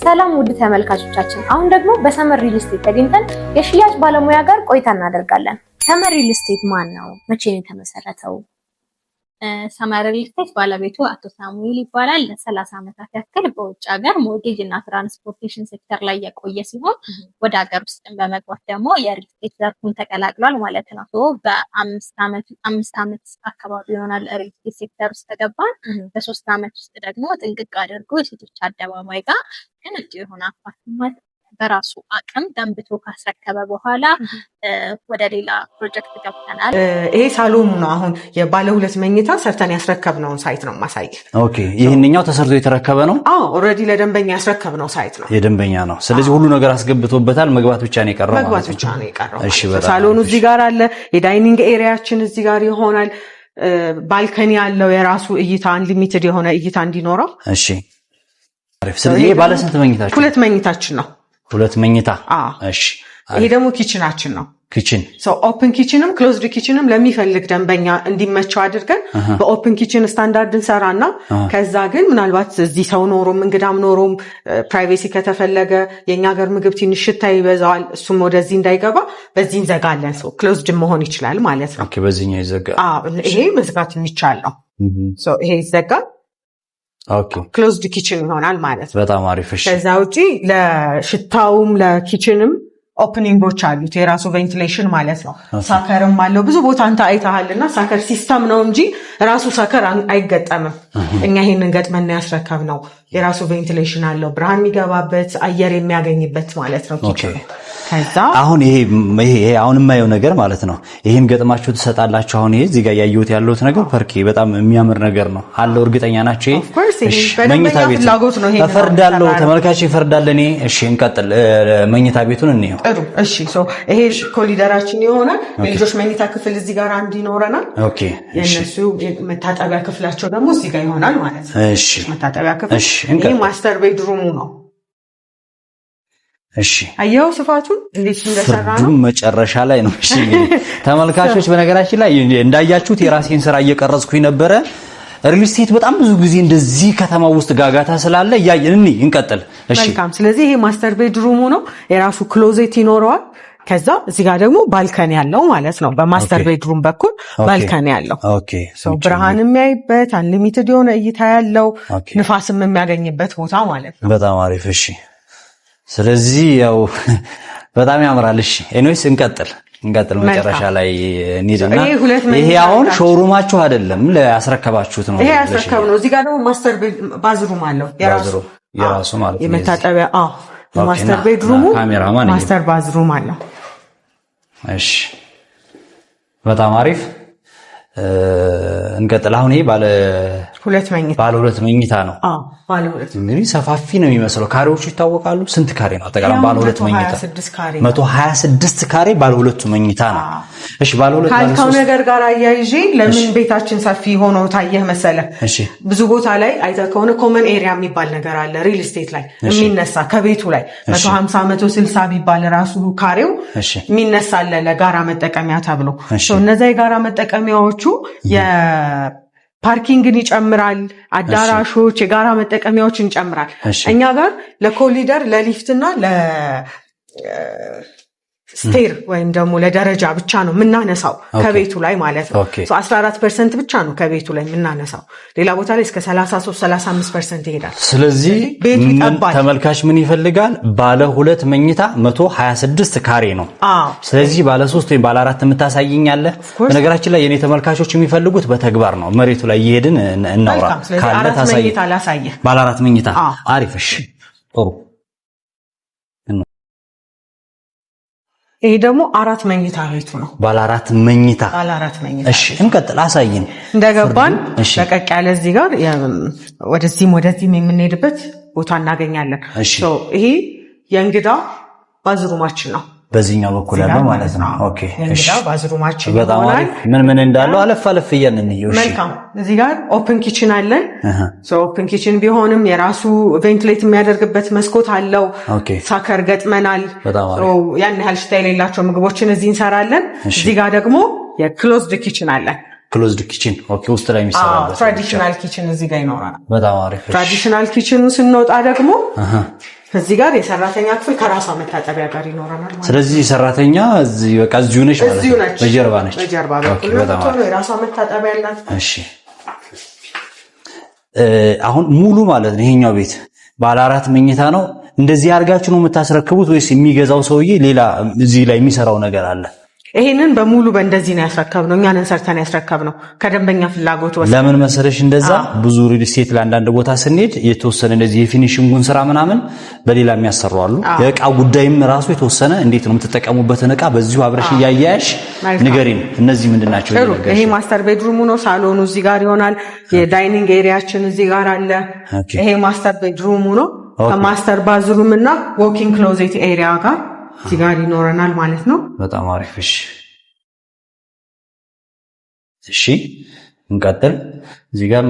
ሰላም ውድ ተመልካቾቻችን፣ አሁን ደግሞ በሰመር ሪል ስቴት ተገኝተን የሽያጭ ባለሙያ ጋር ቆይታ እናደርጋለን። ሰመር ሪል ስቴት ማን ነው? መቼ ነው የተመሰረተው? ሰመር ሪል ስቴት ባለቤቱ አቶ ሳሙኤል ይባላል። ለ30 ዓመታት ያክል በውጭ ሀገር ሞርጌጅ እና ትራንስፖርቴሽን ሴክተር ላይ የቆየ ሲሆን ወደ ሀገር ውስጥ በመግባት ደግሞ የሪል ስቴት ዘርፉን ተቀላቅሏል ማለት ነው። በአምስት ዓመት አካባቢ ይሆናል ሪል ስቴት ሴክተር ውስጥ ተገባን። በ3 ዓመት ውስጥ ደግሞ ጥንቅቅ አድርጎ የሴቶች አደባባይ ጋር ቅንጡ የሆነ አፓርትመንት በራሱ አቅም ገንብቶ ካስረከበ በኋላ ወደ ሌላ ፕሮጀክት ገብተናል። ይሄ ሳሎኑ ነው። አሁን የባለ 2 መኝታ ሰርተን ያስረከብነውን ሳይት ነው ማሳይ። ኦኬ፣ ይሄንኛው ተሰርቶ የተረከበ ነው? አዎ፣ ኦሬዲ ለደንበኛ ያስረከብነው ሳይት ነው። የደንበኛ ነው። ስለዚህ ሁሉ ነገር አስገብቶበታል። መግባት ብቻ ነው የቀረው። መግባት ብቻ ነው የቀረው። እሺ፣ ሳሎኑ እዚህ ጋር አለ። የዳይኒንግ ኤሪያችን እዚህ ጋር ይሆናል። ባልከኒ ያለው የራሱ እይታ አንሊሚትድ የሆነ እይታ እንዲኖረው። እሺ፣ አሪፍ። ስለዚህ ይሄ ባለ ስንት መኝታችን? 2 መኝታችን ነው። 2 መኝታ። እሺ፣ ይሄ ደግሞ ኪችናችን ነው። ኪችን ኦፕን ኪችንም ክሎዝድ ኪችንም ለሚፈልግ ደንበኛ እንዲመቸው አድርገን በኦፕን ኪችን ስታንዳርድ እንሰራና ከዛ ግን ምናልባት እዚህ ሰው ኖሮም እንግዳም ኖሮም ፕራይቬሲ ከተፈለገ የኛ ሀገር ምግብ ትንሽ ሽታ ይበዛዋል፣ እሱም ወደዚህ እንዳይገባ በዚህ እንዘጋለን። ክሎዝድ መሆን ይችላል ማለት ነው። ኦኬ፣ በዚህኛው ይዘጋ። ይሄ መዝጋት የሚቻል ነው። ይሄ ይዘጋል። ኦኬ፣ ክሎዝድ ኪችን ይሆናል ማለት ነው። በጣም አሪፍ። እሺ፣ ከዛ ውጪ ለሽታውም ለኪችንም ኦፕኒንጎች አሉት፣ የራሱ ቬንቲሌሽን ማለት ነው። ሳከርም አለው። ብዙ ቦታ አንተ አይተሃልና ሳከር ሲስተም ነው እንጂ ራሱ ሳከር አይገጠምም። እኛ ይሄንን ገጥመን ያስረከብነው የራሱ ቬንቲሌሽን አለው፣ ብርሃን የሚገባበት አየር የሚያገኝበት ማለት ነው ኪችኑ። ከዛ አሁን ይሄ አሁን የማየው ነገር ማለት ነው። ይሄን ገጥማችሁ ትሰጣላችሁ። አሁን ይሄ እዚህ ጋር ያየሁት ያለሁት ነገር ፐርኬ በጣም የሚያምር ነገር ነው አለው። እርግጠኛ ናቸው። መኝታ ቤት እፈርዳለሁ፣ ተመልካች ይፈርዳል። እኔ እሺ፣ እንቀጥል። መኝታ ቤቱን እንየው። ጥሩ። እሺ፣ ይሄ ኮሊደራችን ይሆናል። የልጆች መኝታ ክፍል እዚህ ጋር አንድ ይኖረናል። ኦኬ፣ የነሱ መታጠቢያ ክፍላቸው ደግሞ እዚህ ጋር ይሆናል ማለት ነው። እሺ፣ መታጠቢያ ክፍል። ይሄ ማስተር ቤድሩሙ ነው። እሺ፣ አየው ስፋቱን እንዴት እንደሰራ ነው። መጨረሻ ላይ ነው። እሺ፣ ተመልካቾች በነገራችን ላይ እንዳያችሁት የራሴን ስራ እየቀረጽኩኝ ነበረ። ሪል ስቴት በጣም ብዙ ጊዜ እንደዚህ ከተማ ውስጥ ጋጋታ ስላለ ያየን እንቀጥል። እሺ፣ መልካም። ስለዚህ ይሄ ማስተር ቤድሩሙ ነው። የራሱ ክሎዜት ይኖረዋል። ከዛ እዚህ ጋር ደግሞ ባልከኒ ያለው ማለት ነው። በማስተር ቤድሩም በኩል ባልከኒ ያለው። ኦኬ፣ ብርሃን የሚያይበት አንሊሚትድ የሆነ እይታ ያለው ንፋስም የሚያገኝበት ቦታ ማለት ነው። በጣም አሪፍ። እሺ፣ ስለዚህ ያው በጣም ያምራል። እሺ፣ ኤኒዌይስ እንቀጥል። መጨረሻ ላይ እንሂድና ይሄ አሁን ሾሩማችሁ አይደለም ለያስረከባችሁት ነው? ይሄ ያስረከብ ነው። እዚህ ጋር ደግሞ ማስተር ባዝሩም አለው የራሱ ማለት ነው። የመታጠቢያ ማስተር ቤድሩሙ ማስተር ባዝሩም አለው። እሺ፣ በጣም አሪፍ። እንቀጥል። አሁን ይሄ ባለ 2 መኝታ ነው። ባለ 2 እንግዲህ ሰፋፊ ነው የሚመስለው። ካሬዎቹ ይታወቃሉ? ስንት ካሬ ነው አጠቃላይ ባለ 2 መኝታ? 126 ካሬ ባለ 2 መኝታ ነው። እሺ፣ ባለ 2 ካልከው ነገር ጋር አያይዤ ለምን ቤታችን ሰፊ ሆኖ ታየህ መሰለ? እሺ፣ ብዙ ቦታ ላይ አይተህ ከሆነ ኮመን ኤሪያ የሚባል ነገር አለ ሪል ስቴት ላይ የሚነሳ ከቤቱ ላይ 150 160 ቢባል ራሱ ካሬው የሚነሳ አለ ለጋራ መጠቀሚያ ተብሎ። እነዛ የጋራ መጠቀሚያዎቹ ፓርኪንግን ይጨምራል፣ አዳራሾች፣ የጋራ መጠቀሚያዎችን ይጨምራል። እኛ ጋር ለኮሊደር ለሊፍትና ለስቴር ወይም ደግሞ ለደረጃ ብቻ ነው የምናነሳው ከቤቱ ላይ ማለት ነው። 14% ብቻ ነው ከቤቱ ላይ የምናነሳው። ሌላ ቦታ ላይ እስከ 33-35% ይሄዳል። ስለዚህ ተመልካች ምን ይፈልጋል? ባለ 2 መኝታ 126 ካሬ ነው። ስለዚህ ባለ 3 ወይም ባለ 4 የምታሳይኛለ? በነገራችን ላይ የኔ ተመልካቾች የሚፈልጉት በተግባር ነው። መሬቱ ላይ እየሄድን እናውራ ካለ ታሳይ። ባለ 4 መኝታ አሪፍ። እሺ፣ ጥሩ። ይሄ ደግሞ 4 መኝታ ቤቱ ነው። ባለ 4 መኝታ። እሺ፣ እንቀጥል። አሳይን። እንደገባን ለቀቅ ያለ እዚህ ጋር ወደዚህም የምንሄድበት ቦታ እናገኛለን። ይሄ የእንግዳ ባዝሩማችን ነው። በዚህኛው በኩል ያለው ማለት ነው። ኦኬ፣ እሺ፣ ባዝሩማችን በጣም አሪፍ። ምን እንዳለው አለፍ እያልን ነው። መልካም። እዚህ ጋር ኦፕን ኪችን አለን። ኦፕን ኪችን ቢሆንም የራሱ ቬንቲሌት የሚያደርግበት መስኮት አለው። ሳከር ገጥመናል። ያን ያህል ሽታ የሌላቸው ምግቦችን እዚህ እንሰራለን። እዚህ ጋር ደግሞ የክሎዝድ ኪችን አለን። ክሎዝድ ኪችን ኦኬ ውስጥ ላይ የሚሰራበት ትራዲሽናል ኪችን እዚህ ጋር ይኖራል። በጣም አሪፍ። ትራዲሽናል ኪችን ስንወጣ ደግሞ እዚህ ጋር የሰራተኛ ክፍል ከራሷ መታጠቢያ ጋር ይኖረናል ማለት። ስለዚህ ሰራተኛ እዚህ በቃ እዚሁ ነች ማለት ነው። በጀርባ ነች። በጀርባ በኩል ነው የራሷ መታጠቢያ አላት። እሺ አሁን ሙሉ ማለት ነው ይሄኛው ቤት ባለ 4 መኝታ ነው። እንደዚህ አድርጋችሁ ነው የምታስረክቡት ወይስ የሚገዛው ሰውዬ ሌላ እዚህ ላይ የሚሰራው ነገር አለ? ይሄንን በሙሉ በእንደዚህ ነው ያስረከብነው። እኛን ሰርተን ያስረከብነው ከደንበኛ ፍላጎት ወሰን። ለምን መሰለሽ እንደዛ ብዙ ሪል ስቴት ለአንዳንድ ቦታ ስንሄድ የተወሰነ እንደዚህ የፊኒሺንጉን ስራ ምናምን በሌላ የሚያሰሩ አሉ። የእቃው ጉዳይም ራሱ የተወሰነ እንዴት ነው የምትጠቀሙበትን እቃ በዚሁ አብረሽ እያያያሽ ንገሪን። እነዚህ ምንድናቸው? ይሄ ማስተር ቤድሩሙ ነው። ሳሎኑ እዚህ ጋር ይሆናል። የዳይኒንግ ኤሪያችን እዚህ ጋር አለ። ይሄ ማስተር ቤድሩሙ ነው። ከማስተር ባዝሩም እና ዎኪንግ ክሎዜት ኤሪያ ጋር እዚህ ጋር ይኖረናል ማለት ነው። በጣም አሪፍ። እሺ እንቀጥል። እዚህ ጋር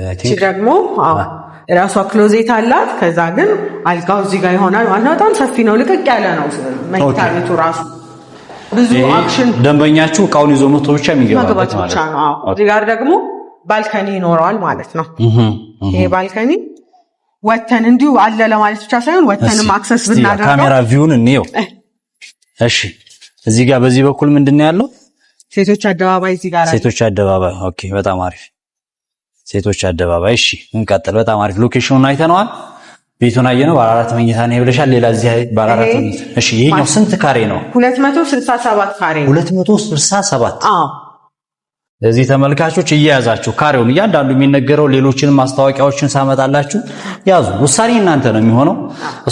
አይ ቲንክ ደግሞ ራሷ ክሎዜት አላት። ከዛ ግን አልጋው እዚህ ጋር ይሆናል ማለት ነው። በጣም ሰፊ ነው፣ ልቅቅ ያለ ነው መኝታ ቤቱ ራሱ። ብዙ አክሽን ደንበኛችሁ እቃውን ይዞ መጥቶ ብቻ የሚገባበት ማለት ነው። እዚህ ጋር ደግሞ ባልከኒ ይኖረዋል ማለት ነው። ይሄ ባልከኒ ወተን እንዲሁ አለ ለማለት ብቻ ሳይሆን ወተንም አክሰስ ብናደርገው ካሜራ ቪውን እንየው። እሺ እዚህ ጋር በዚህ በኩል ምንድነው ያለው? ሴቶች አደባባይ እዚህ ጋር አለ። ሴቶች አደባባይ። ኦኬ በጣም አሪፍ ሴቶች አደባባይ። እሺ እንቀጥል። በጣም አሪፍ ሎኬሽኑን አይተነዋል። ቤቱን አየነው። ባለ 4 መኝታ ነው ይብለሻል። ሌላ እዚህ ባለ 4 መኝታ። እሺ ይሄኛው ስንት ካሬ ነው? 267 ካሬ ነው። 267 እዚህ ተመልካቾች እየያዛችሁ ካሬውን እያንዳንዱ የሚነገረው ሌሎችንም ማስታወቂያዎችን ሳመጣላችሁ ያዙ። ውሳኔ እናንተ ነው የሚሆነው።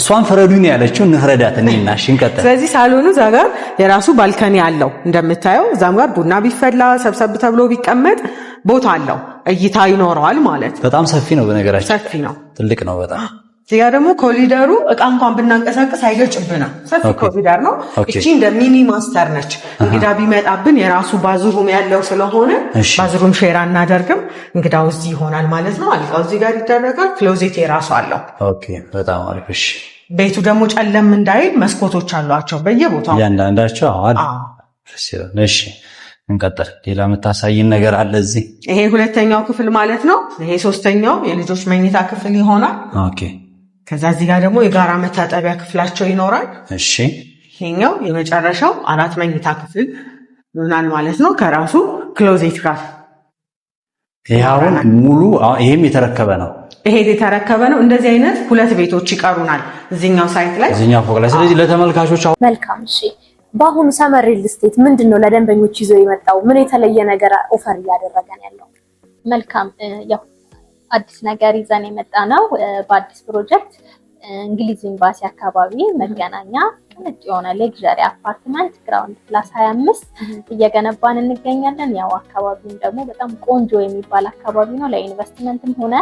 እሷን ፍረዱኝ ያለችው እንፍረዳት እኔና እሺ እንቀጥል። ስለዚህ ሳሎኑ እዛ ጋር የራሱ ባልከኒ አለው እንደምታየው። እዛም ጋር ቡና ቢፈላ ሰብሰብ ተብሎ ቢቀመጥ ቦታ አለው፣ እይታ ይኖረዋል ማለት ነው። በጣም ሰፊ ነው፣ በነገራችን ሰፊ ነው፣ ትልቅ ነው በጣም። እዚህ ጋር ደግሞ ኮሪደሩ እቃ እንኳን ብናንቀሳቀስ አይገጭብንም። ሰፊ ኮሪደር ነው። እቺ እንደ ሚኒ ማስተር ነች። እንግዳ ቢመጣብን የራሱ ባዝሩም ያለው ስለሆነ ባዝሩም ሼር አናደርግም። እንግዳው እዚህ ይሆናል ማለት ነው። አልጋው እዚህ ጋር ይደረጋል። ክሎዜት የራሱ አለው። ኦኬ በጣም አሪፍ። እሺ ቤቱ ደግሞ ጨለም እንዳይል መስኮቶች አሏቸው በየቦታው ያንዳንዳቸው። እሺ እንቀጥል። ሌላ የምታሳይን ነገር አለ እዚህ? ይሄ ሁለተኛው ክፍል ማለት ነው። ይሄ ሶስተኛው የልጆች መኝታ ክፍል ይሆናል። ኦኬ ከዛ እዚህ ጋር ደግሞ የጋራ መታጠቢያ ክፍላቸው ይኖራል። እሺ ይሄኛው የመጨረሻው 4 መኝታ ክፍል ይሆናል ማለት ነው ከራሱ ክሎዜት ጋር። ይሄውን ሙሉ ይሄም የተረከበ ነው። ይሄ የተረከበ ነው። እንደዚህ አይነት 2 ቤቶች ይቀሩናል እዚህኛው ሳይት ላይ፣ እዚህኛው ፎቅ ላይ። ስለዚህ ለተመልካቾች መልካም። እሺ በአሁኑ ሰመር ሪል ስቴት ምንድነው ለደንበኞች ይዞ የመጣው? ምን የተለየ ነገር ኦፈር እያደረገን ያለው? መልካም ያው አዲስ ነገር ይዘን የመጣ ነው። በአዲስ ፕሮጀክት እንግሊዝ ኤምባሲ አካባቢ መገናኛ ቅንጡ የሆነ ሌክዠሪ አፓርትመንት ግራውንድ ፕላስ 25 እየገነባን እንገኛለን። ያው አካባቢውም ደግሞ በጣም ቆንጆ የሚባል አካባቢ ነው። ለኢንቨስትመንትም ሆነ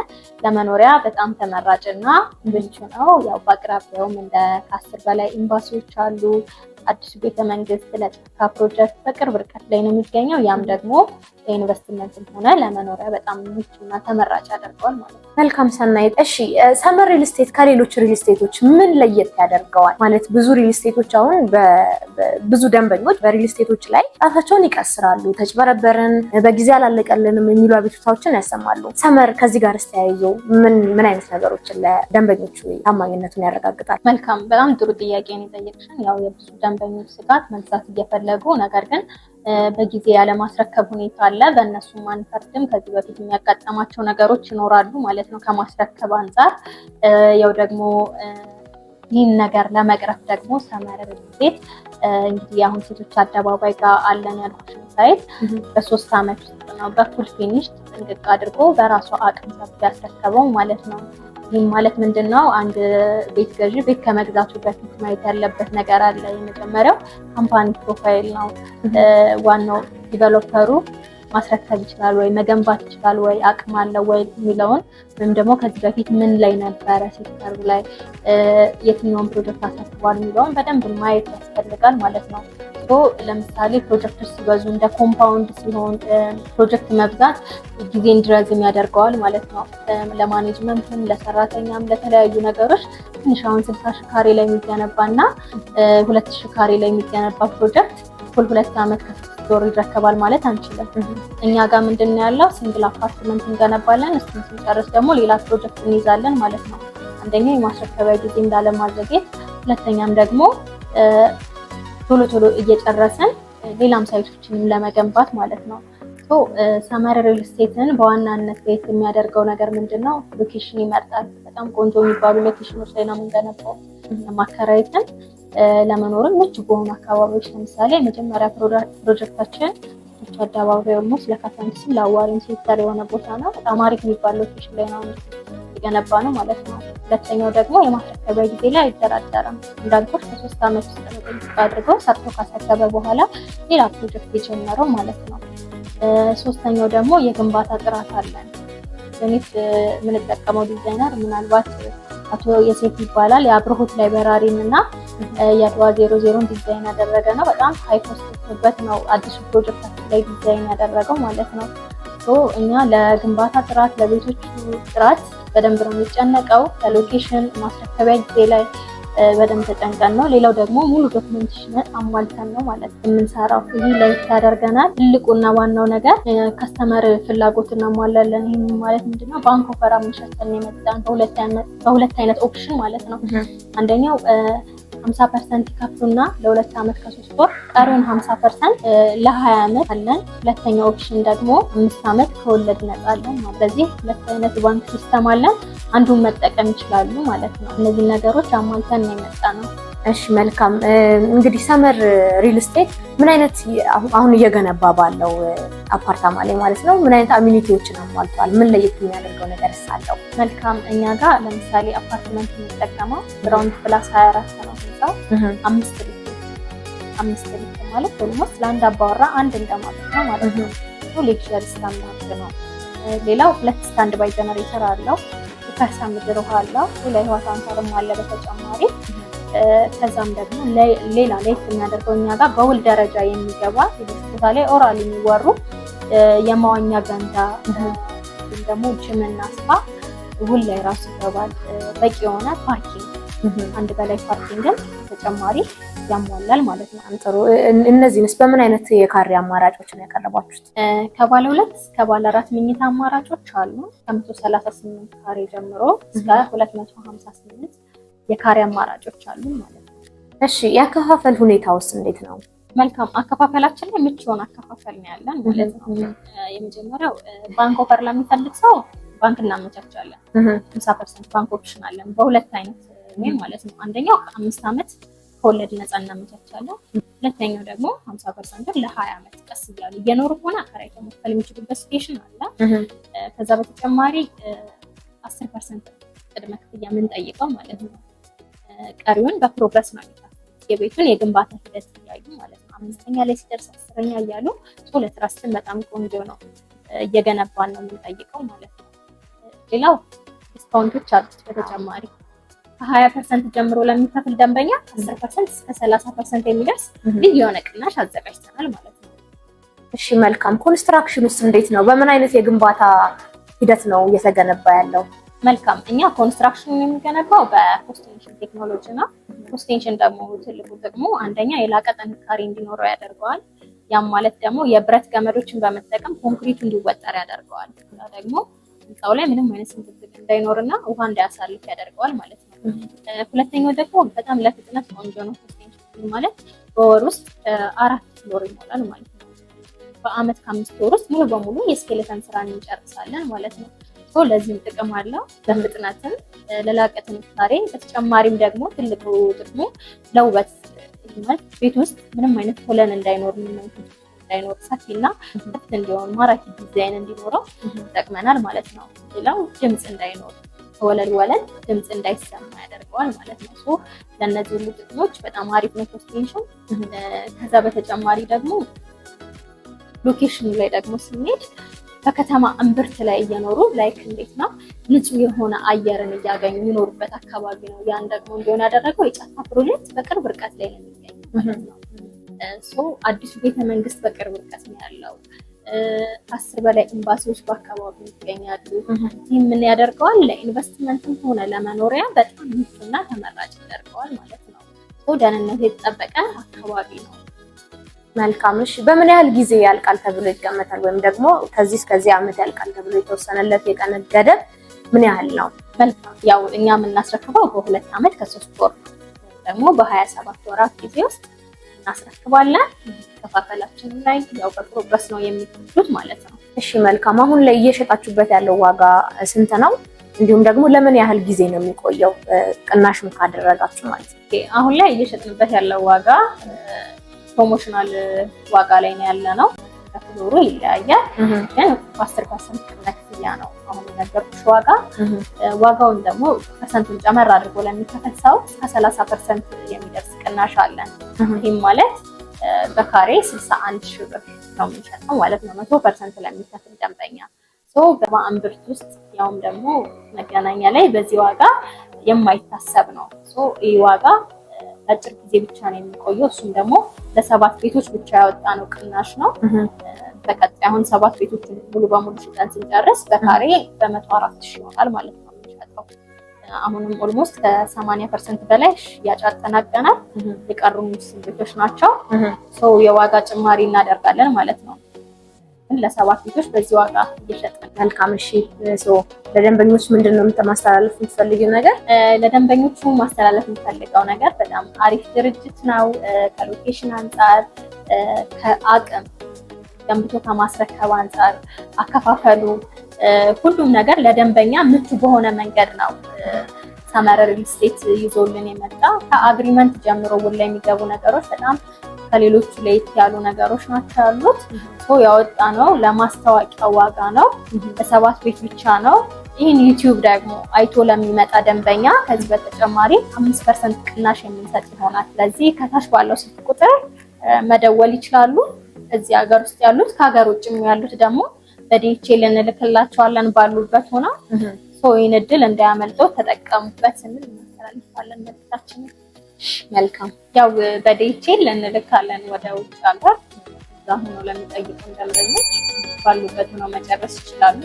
ለመኖሪያ በጣም ተመራጭና ምቹ ነው። ያው በአቅራቢያውም እንደ ከ10 በላይ ኤምባሲዎች አሉ። አዲሱ ቤተመንግስት ለጫካ ፕሮጀክት በቅርብ ርቀት ላይ ነው የሚገኘው። ያም ደግሞ ለኢንቨስትመንትም ሆነ ለመኖሪያ በጣም ምቹና ተመራጭ ያደርገዋል ማለት ነው። መልካም ሰናይት። እሺ ሰመር ሪል ስቴት ከሌሎች ሪል ስቴቶች ምን ለየት ያደርገዋል? ማለት ብዙ ሪል ስቴቶች አሁን ብዙ ደንበኞች በሪል ስቴቶች ላይ ጣታቸውን ይቀስራሉ። ተጭበረበርን፣ በጊዜ አላለቀልንም የሚሉ አቤቱታዎችን ያሰማሉ። ሰመር ከዚህ ጋር ተያይዞ ምን አይነት ነገሮችን ለደንበኞቹ ታማኝነቱን ያረጋግጣል? መልካም፣ በጣም ጥሩ ጥያቄ ነው የጠየቅሽን። ያው የብዙ ደንበኞች ስጋት መግዛት እየፈለጉ ነገር ግን በጊዜ ያለማስረከብ ሁኔታ አለ። በእነሱም አንፈርድም። ከዚህ በፊት የሚያጋጠማቸው ነገሮች ይኖራሉ ማለት ነው ከማስረከብ አንጻር። ያው ደግሞ ይህን ነገር ለመቅረፍ ደግሞ ሰመር ሪል ስቴት እንግዲህ አሁን ሴቶች አደባባይ ጋር አለን ያልኩሽን ሳይት በ3 ዓመት ውስጥ ነው በፉል ፊኒሽ ጥንቅቅ አድርጎ በራሱ አቅም ሰፊ ያስረከበው ማለት ነው። ይህም ማለት ምንድነው? አንድ ቤት ገዢ ቤት ከመግዛቱ በፊት ማየት ያለበት ነገር አለ። የመጀመሪያው ካምፓኒ ፕሮፋይል ነው። ዋናው ዲቨሎፐሩ ማስረከብ ይችላል ወይ፣ መገንባት ይችላል ወይ፣ አቅም አለው ወይ የሚለውን ወይም ደግሞ ከዚህ በፊት ምን ላይ ነበረ ሴክተሩ ላይ የትኛውን ፕሮጀክት አስረክቧል የሚለውን በደንብ ማየት ያስፈልጋል ማለት ነው። ለምሳሌ ፕሮጀክቶች ሲበዙ እንደ ኮምፓውንድ ሲሆን ፕሮጀክት መብዛት ጊዜ እንዲረዝም ያደርገዋል ማለት ነው። ለማኔጅመንትም ለሰራተኛም ለተለያዩ ነገሮች ትንሽ አሁን 60 ሺህ ካሬ ላይ የሚገነባ እና 2 ሺህ ካሬ ላይ የሚገነባ ፕሮጀክት ሁል 2 ዓመት ከ6 ወር ይረከባል ማለት አንችልም። እኛ ጋር ምንድነው ያለው ሲንግል አፓርትመንት እንገነባለን። እሱን ስንጨርስ ደግሞ ሌላ ፕሮጀክት እንይዛለን ማለት ነው። አንደኛ የማስረከቢያ ጊዜ እንዳለማዘግየት፣ ሁለተኛም ደግሞ ቶሎ ቶሎ እየጨረስን ሌላም ሳይቶችንም ለመገንባት ማለት ነው። ሰመር ሪል ስቴትን በዋናነት ቤት የሚያደርገው ነገር ምንድነው? ሎኬሽን ይመርጣል። በጣም ቆንጆ የሚባሉ ሎኬሽኖች ላይ ነው የምንገነባው። ማከራየትን ለመኖርም ምቹ በሆኑ አካባቢዎች፣ ለምሳሌ የመጀመሪያ ፕሮጀክታችን ቶች አደባባይ ኦልሞስት ለካሳንቺስም ለአዋሪም ሴክተር የሆነ ቦታ ነው። በጣም አሪፍ የሚባል ሎኬሽን ላይ ነው የገነባ ነው ማለት ነው። ሁለተኛው ደግሞ የማስረከቢያ ጊዜ ላይ አይደራደርም። እንዳልኩት ከ3 ዓመት ውስጥ ነው አድርገው ሰርቶ ካስረከበ በኋላ ሌላ ፕሮጀክት የጀመረው ማለት ነው። ሶስተኛው ደግሞ የግንባታ ጥራት አለን። በኔት የምንጠቀመው ዲዛይነር ምናልባት አቶ የሴት ይባላል። የአብርሆት ላይብራሪን እና የአድዋ 00 ዲዛይን ያደረገ ነው። በጣም ሃይ ኮስት ነው አዲሱ ፕሮጀክታችን ላይ ዲዛይን ያደረገው ማለት ነው። እኛ ለግንባታ ጥራት፣ ለቤቶቹ ጥራት በደንብ ነው የሚጨነቀው። ለሎኬሽን ማስረከቢያ ጊዜ ላይ በደንብ ተጨንቀን ነው። ሌላው ደግሞ ሙሉ ዶክመንቴሽን አሟልተን ነው ማለት የምንሰራው። ይህ ላይ ያደርገናል። ትልቁና ዋናው ነገር ከስተመር ፍላጎት እናሟላለን። ይህ ማለት ምንድነው? ባንክ ኦፈር አመቻችተን የመጣን በሁለት አይነት ኦፕሽን ማለት ነው። አንደኛው 50% ይከፍሉና ለ2 ዓመት ከ3 ወር ቀሪውን 50% ለ20 ዓመት አለን። ሁለተኛው ኦፕሽን ደግሞ 5 ዓመት ከወለድ ነፃ አለን። ስለዚህ ሁለት አይነት ባንክ ሲስተም አለን። አንዱን መጠቀም ይችላሉ ማለት ነው። እነዚህ ነገሮች አሟልተን ነው የመጣ ነው። እሺ መልካም። እንግዲህ ሰመር ሪል ስቴት ምን አይነት አሁን እየገነባ ባለው አፓርታማ ላይ ማለት ነው ምን አይነት አሚኒቲዎችን አሟልቷል? ምን ለየት የሚያደርገው ነገር አለው? መልካም። እኛ ጋር ለምሳሌ አፓርትመንት የሚጠቀመው ግራውንድ ፕላስ 24 ነው ህንጻው። 5 ሊፍት ማለት ኦልሞስት ለአንድ አባወራ አንድ እንደማለት ነው ማለት ነው። ሌክቸር ስታንዳርድ ነው። ሌላው 2 ስታንድ ባይ ጀነሬተር አለው። ከርሰ ምድር ውሃ አለው። ላይ ውሃ ታንከርም አለ በተጨማሪ። ከዛም ደግሞ ሌላ ላይ የሚያደርገው እኛ ጋር በውል ደረጃ የሚገባ ቦታ ላይ ኦራል የሚወሩ የመዋኛ ገንዳ ደግሞ ጅምና ስፓ ውል ላይ ራሱ ይገባል። በቂ የሆነ ፓርኪንግ አንድ በላይ ፓርኪንግን ተጨማሪ ያሟላል ማለት ነው። አንጥሩ። እነዚህንስ በምን አይነት የካሬ አማራጮች ነው ያቀረባችሁት? ከባለ 2 እስከ ባለ 4 መኝታ አማራጮች አሉ። ከ138 ካሬ ጀምሮ እስከ 258 የካሬ አማራጮች አሉ ማለት ነው። እሺ ያከፋፈል ሁኔታውስ እንዴት ነው? መልካም። አከፋፈላችን ላይ ምቹ የሆነ አከፋፈል ነው ያለን ማለት ነው። የመጀመሪያው ባንክ ኦፈር ለሚፈልግ ሰው ባንክ እናመቻቻለን። 50% ባንክ ኦፕሽን አለን በሁለት አይነት ማለት ነው። አንደኛው 5 ዓመት ከወለድ ነፃ እናመቻቻለን። ሁለተኛው ደግሞ 50% ለ20 ዓመት ቀስ እያሉ እየኖሩ ሆነ አከራይተው መክፈል የሚችሉበት ስቴሽን አለ። ከዛ በተጨማሪ 10% ቅድመ ክፍያ የምንጠይቀው ማለት ነው። ቀሪውን በፕሮግረስ ማለት ነው። የቤቱን የግንባታ ሂደት እያዩ ማለት ነው። 5ኛ ላይ ሲደርስ 10ኛ እያሉ ለትራስትን በጣም ቆንጆ ነው እየገነባን ነው የምንጠይቀው ማለት ነው። ሌላው ዲስካውንቶች አሉት በተጨማሪ ከ20% ጀምሮ ለሚከፍል ደንበኛ 10% እስከ 30% የሚደርስ ልዩ የሆነ ቅናሽ አዘጋጅተናል ማለት ነው። እሺ መልካም። ኮንስትራክሽን ውስጥ እንዴት ነው? በምን አይነት የግንባታ ሂደት ነው እየተገነባ ያለው? መልካም። እኛ ኮንስትራክሽን የሚገነባው በፖስቴንሽን ቴክኖሎጂ ነው። ፖስቴንሽን ደግሞ ትልቁ ጥቅሙ አንደኛ የላቀ ጥንካሬ እንዲኖረው ያደርገዋል። ያም ማለት ደግሞ የብረት ገመዶችን በመጠቀም ኮንክሪቱ እንዲወጠር ያደርገዋል። ደግሞ ህንፃው ላይ ምንም አይነት ስንጥቅ እንዳይኖርና ውሃ እንዳያሳልፍ ያደርገዋል ማለት ነው። ሁለተኛው ደግሞ በጣም ለፍጥነት ቆንጆ ነው። ፖስቴንሽን ማለት በወር ውስጥ 4 ፍሎር ይሞላል ማለት ነው። በአመት ከ5 ወር ውስጥ ሙሉ በሙሉ የስኬሌተን ስራን እንጨርሳለን ማለት ነው። ለዚህም ጥቅም አለው። ለፍጥነትም ለላቀ ጥንካሬ፣ በተጨማሪም ደግሞ ትልቁ ጥቅሙ ለውበት ማለት ቤት ውስጥ ምንም አይነት ኮለን እንዳይኖር ሰፊና ከፍት እንዲሆን ማራኪ ዲዛይን እንዲኖረው ይጠቅመናል ማለት ነው። ሌላው ድምፅ እንዳይኖር ከወለል ወለል ድምፅ እንዳይሰማ ያደርገዋል ማለት ነው። ለእነዚህ ሁሉ ጥቅሞች በጣም አሪፍ ነው ፖስቴንሽን። ከዛ በተጨማሪ ደግሞ ሎኬሽኑ ላይ ደግሞ ስንሄድ በከተማ እምብርት ላይ እየኖሩ ላይክ እንዴት ነው ንጹህ የሆነ አየርን እያገኙ የሚኖሩበት አካባቢ ነው። ያን ደግሞ እንዲሆን ያደረገው የጫካ ፕሮጀክት በቅርብ ርቀት ላይ ነው የሚገኘው ማለት ነው። አዲሱ ቤተመንግስት በቅርብ ርቀት ነው ያለው። 10 በላይ ኤምባሲዎች በአካባቢው ይገኛሉ። ይህ ምን ያደርገዋል? ለኢንቨስትመንትም ሆነ ለመኖሪያ በጣም ምቹና ተመራጭ ያደርገዋል ማለት ነው። ደህንነቱ የተጠበቀ አካባቢ ነው። መልካም። እሺ በምን ያህል ጊዜ ያልቃል ተብሎ ይገመታል? ወይም ደግሞ ከዚህ እስከዚህ ዓመት ያልቃል ተብሎ የተወሰነለት የቀን ገደብ ምን ያህል ነው? መልካም ያው እኛ የምናስረክበው በ2 ዓመት ከ3 ወር ደግሞ በ27 ወራት ጊዜ ውስጥ እናስረክባለን። ከፋፈላችንም ላይ ያው በፕሮግረስ ነው የሚከፍሉት ማለት ነው። እሺ መልካም። አሁን ላይ እየሸጣችሁበት ያለው ዋጋ ስንት ነው? እንዲሁም ደግሞ ለምን ያህል ጊዜ ነው የሚቆየው ቅናሽም ካደረጋችሁ ማለት ነው? አሁን ላይ እየሸጥንበት ያለው ዋጋ ፕሮሞሽናል ዋጋ ላይ ነው ያለነው። ከፍሎሩ ይለያያል ግን 10% ቅድመ ክፍያ ነው አሁን የነገርኩሽ ዋጋ። ዋጋውን ደግሞ ፐርሰንቱን ጨመር አድርጎ ለሚከፍል ሰው እስከ 30% የሚደርስ ቅናሽ አለን። ይህም ማለት በካሬ 61 ሺህ ብር ነው የሚሸጠው ማለት ነው 100% ለሚከፍል ደንበኛ። በማንብርት ውስጥ ያውም ደግሞ መገናኛ ላይ በዚህ ዋጋ የማይታሰብ ነው። ይህ ዋጋ አጭር ጊዜ ብቻ ነው የሚቆየው። እሱም ደግሞ ለ7 ቤቶች ብቻ ያወጣ ነው ቅናሽ ነው። በቀጣይ አሁን 7 ቤቶች ሙሉ በሙሉ ሽጠን ስንጨርስ በካሬ በ104 ሺህ ይሆናል ማለት ነው የሚሸጠው። አሁንም ኦልሞስት ከ80% በላይ ሽያጭ አጠናቀናል። የቀሩን ቤቶች ናቸው። የዋጋ ጭማሪ እናደርጋለን ማለት ነው። ለ7 ቤቶች በዚህ ዋጋ እየሸጥን። መልካም እሺ። ለደንበኞች ምንድነው ማስተላለፍ የምትፈልጊው ነገር? ለደንበኞቹ ማስተላለፍ የምፈልገው ነገር በጣም አሪፍ ድርጅት ነው። ከሎኬሽን አንጻር፣ ከአቅም ገንብቶ ከማስረከብ አንጻር፣ አከፋፈሉ፣ ሁሉም ነገር ለደንበኛ ምቹ በሆነ መንገድ ነው ሰመረ ሪል ስቴት ይዞልን የመጣ። ከአግሪመንት ጀምሮ ውል ላይ የሚገቡ ነገሮች በጣም ከሌሎቹ ለየት ያሉ ነገሮች ናቸው ያሉት። ያወጣ ነው ለማስታወቂያ ዋጋ ነው። ለ7 ቤት ብቻ ነው። ይህን ዩቲዩብ ደግሞ አይቶ ለሚመጣ ደንበኛ ከዚህ በተጨማሪ 5% ቅናሽ የምንሰጥ ይሆናል። ስለዚህ ከታች ባለው ስልክ ቁጥር መደወል ይችላሉ። እዚህ ሀገር ውስጥ ያሉት ከሀገር ውጭም ያሉት ደግሞ በዲኤችኤል እንልክላቸዋለን ባሉበት ሆና ይህን እድል እንዳያመልጠው ተጠቀሙበት ስንል እናስተላልፋለን መልዕክታችንን። መልካም ያው በዲኤችኤል እንልካለን ወደ ውጭ ሀገር። እዛ ሆኖ ለሚጠይቁን ደንበኞች ባሉበት ሆነው መጨረስ ይችላሉ።